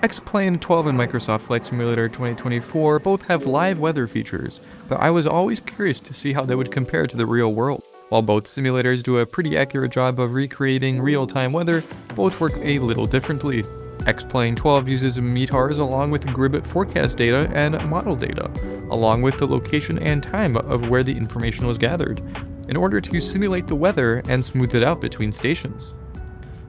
Xplane 12 and Microsoft Flight Simulator 2024 both have live weather features, but I was always curious to see how they would compare to the real world. While both simulators do a pretty accurate job of recreating real-time weather, both work a little differently. Xplane 12 uses METARs along with grid forecast data and model data, along with the location and time of where the information was gathered, in order to simulate the weather and smooth it out between stations.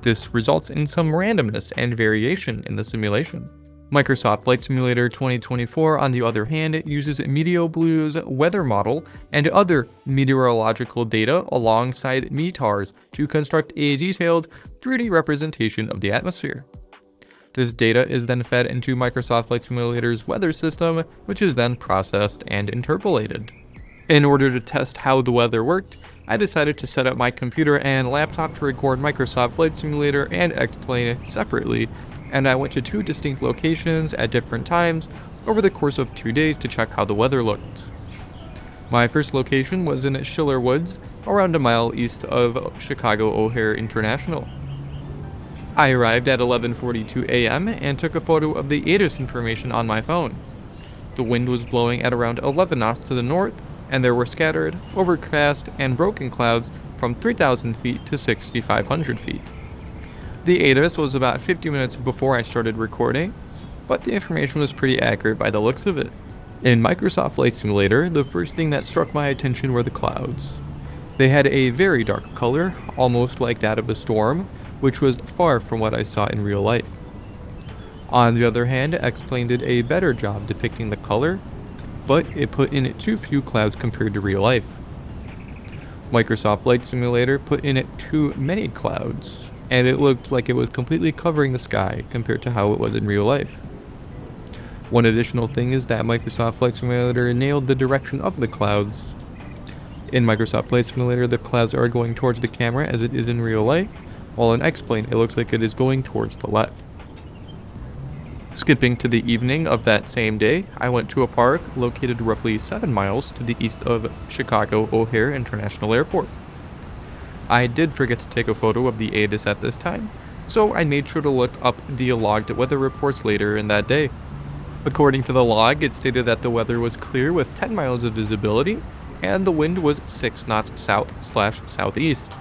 This results in some randomness and variation in the simulation. Microsoft Flight Simulator 2024, on the other hand, uses MeteoBlue's weather model and other meteorological data alongside METARs to construct a detailed 3D representation of the atmosphere. This data is then fed into Microsoft Flight Simulator's weather system, which is then processed and interpolated. In order to test how the weather worked, I decided to set up my computer and laptop to record Microsoft Flight Simulator and X-Plane separately, and I went to 2 distinct locations at different times over the course of 2 days to check how the weather looked. My first location was in Schiller Woods, around a mile east of Chicago O'Hare International. I arrived at 11:42 a.m. and took a photo of the ASUS information on my phone. The wind was blowing at around 11 knots to the north, and there were scattered, overcast, and broken clouds from 3,000 feet to 6,500 feet. The ASUS was about 50 minutes before I started recording, but the information was pretty accurate by the looks of it. In Microsoft Flight Simulator, the first thing that struck my attention were the clouds. They had a very dark color, almost like that of a storm, which was far from what I saw in real life. On the other hand, Xplane did a better job depicting the color, but it put in too few clouds compared to real life. Microsoft Flight Simulator put in too many clouds, and it looked like it was completely covering the sky compared to how it was in real life. One additional thing is that Microsoft Flight Simulator nailed the direction of the clouds. In Microsoft Flight Simulator, the clouds are going towards the camera as it is in real life, while in X-Plane it looks like it is going towards the left. Skipping to the evening of that same day, I went to a park located roughly 7 miles to the east of Chicago O'Hare International Airport. I did forget to take a photo of the ASUS at this time, so I made sure to look up the logged weather reports later in that day. According to the log, it stated that the weather was clear with 10 miles of visibility, and the wind was 6 knots south/southeast.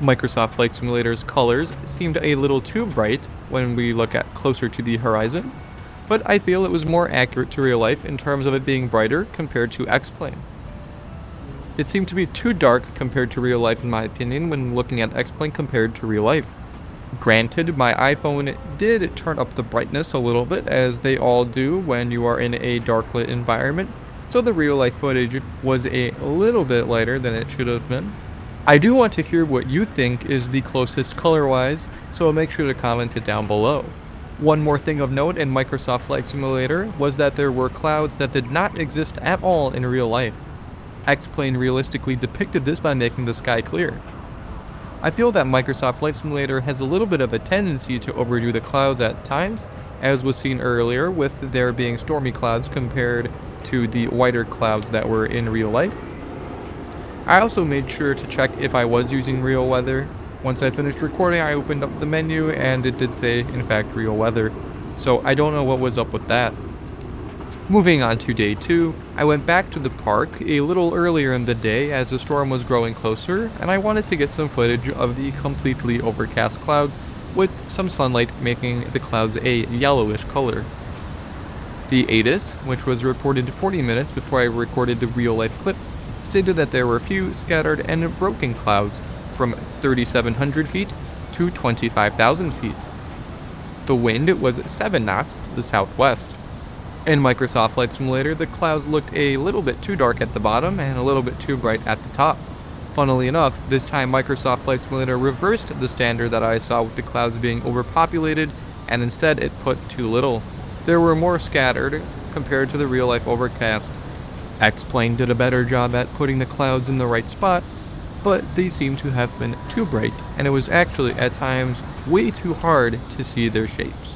Microsoft Flight Simulator's colors seemed a little too bright when we look at closer to the horizon, but I feel it was more accurate to real life in terms of it being brighter compared to X-Plane. It seemed to be too dark compared to real life in my opinion when looking at X-Plane compared to real life. Granted, my iPhone did turn up the brightness a little bit, as they all do when you are in a dark lit environment, so the real life footage was a little bit lighter than it should have been. I do want to hear what you think is the closest color-wise, so make sure to comment it down below. One more thing of note in Microsoft Flight Simulator was that there were clouds that did not exist at all in real life. X-Plane realistically depicted this by making the sky clear. I feel that Microsoft Flight Simulator has a little bit of a tendency to overdo the clouds at times, as was seen earlier with there being stormy clouds compared to the whiter clouds that were in real life. I also made sure to check if I was using real weather. Once I finished recording, I opened up the menu and it did say, in fact, real weather. So I don't know what was up with that. Moving on to day 2, I went back to the park a little earlier in the day as the storm was growing closer, and I wanted to get some footage of the completely overcast clouds with some sunlight making the clouds a yellowish color. The ASUS, which was reported 40 minutes before I recorded the real life clip, stated that there were few scattered and broken clouds from 3,700 feet to 25,000 feet. The wind was 7 knots to the southwest. In Microsoft Flight Simulator, the clouds looked a little bit too dark at the bottom and a little bit too bright at the top. Funnily enough, this time Microsoft Flight Simulator reversed the standard that I saw with the clouds being overpopulated, and instead it put too little. There were more scattered compared to the real-life overcast. Xplane did a better job at putting the clouds in the right spot, but they seemed to have been too bright, and it was actually at times way too hard to see their shapes.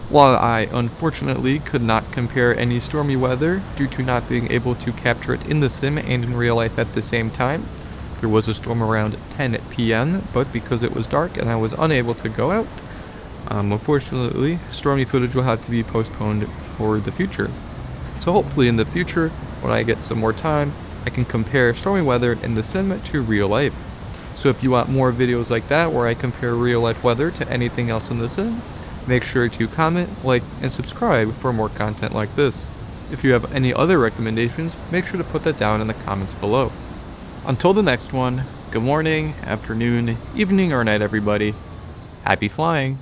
While I unfortunately could not compare any stormy weather due to not being able to capture it in the sim and in real life at the same time, there was a storm around 10 p.m., but because it was dark and I was unable to go out, Unfortunately, stormy footage will have to be postponed for the future. So hopefully in the future, when I get some more time, I can compare stormy weather in the sim to real life. So if you want more videos like that where I compare real life weather to anything else in the sim, make sure to comment, like, and subscribe for more content like this. If you have any other recommendations, make sure to put that down in the comments below. Until the next one, good morning, afternoon, evening, or night everybody. Happy flying!